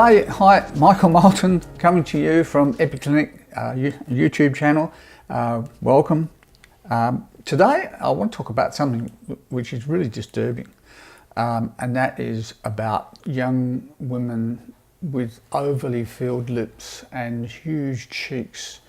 Hey, hi, Michael Moulton coming to you from Epiclinic YouTube channel. Welcome. Today I want to talk about something which is really disturbing, and that is about young women with overly filled lips and huge cheeks.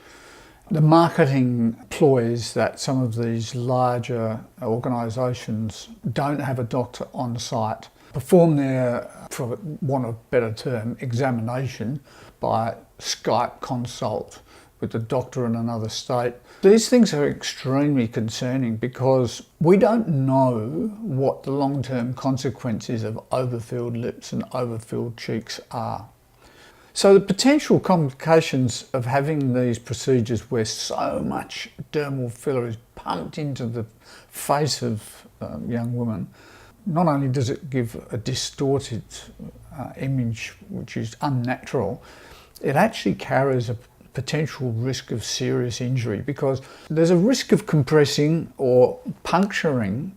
The marketing ploys that some of these larger organisations don't have a doctor on site perform their, for want of a better term, examination by Skype consult with the doctor in another state. These things are extremely concerning because we don't know what the long-term consequences of overfilled lips and overfilled cheeks are. So the potential complications of having these procedures where so much dermal filler is pumped into the face of young women, not only does it give a distorted image which is unnatural, it actually carries a potential risk of serious injury because there's a risk of compressing or puncturing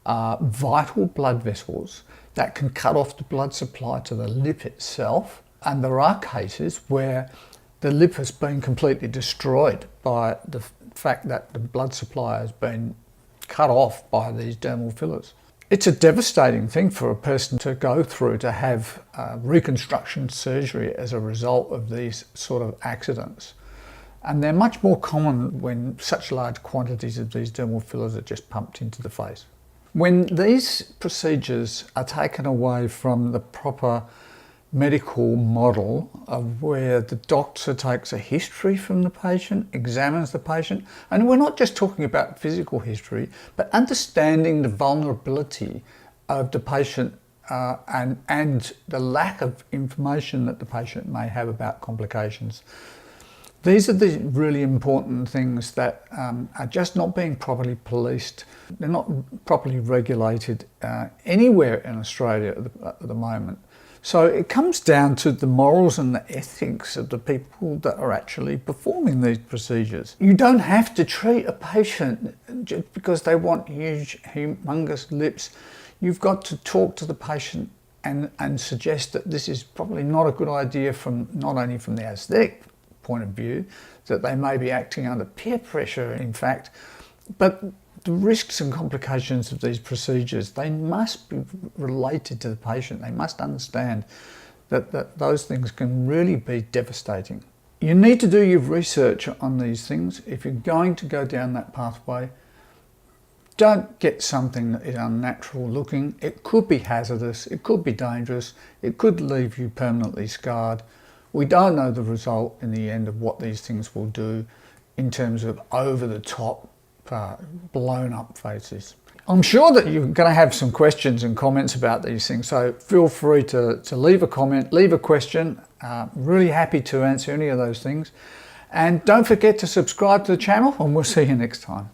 vital blood vessels that can cut off the blood supply to the lip itself. And there are cases where the lip has been completely destroyed by the fact that the blood supply has been cut off by these dermal fillers. It's a devastating thing for a person to go through, to have reconstruction surgery as a result of these sort of accidents. And they're much more common when such large quantities of these dermal fillers are just pumped into the face. When these procedures are taken away from the proper medical model of where the doctor takes a history from the patient, examines the patient, and we're not just talking about physical history, but understanding the vulnerability of the patient and the lack of information that the patient may have about complications. These are the really important things that are just not being properly policed. They're not properly regulated anywhere in Australia at the moment. So it comes down to the morals and the ethics of the people that are actually performing these procedures. You don't have to treat a patient just because they want huge, humongous lips. You've got to talk to the patient and suggest that this is probably not a good idea from not only from the aesthetic point of view, that they may be acting under peer pressure, in fact, but the risks and complications of these procedures, they must be related to the patient. They must understand that those things can really be devastating. You need to do your research on these things. If you're going to go down that pathway, don't get something that is unnatural looking. It could be hazardous, it could be dangerous, it could leave you permanently scarred. We don't know the result in the end of what these things will do in terms of over-the-top blown up faces. I'm sure that you're going to have some questions and comments about these things, so feel free to leave a comment, leave a question. Really happy to answer any of those things. And don't forget to subscribe to the channel, and we'll see you next time.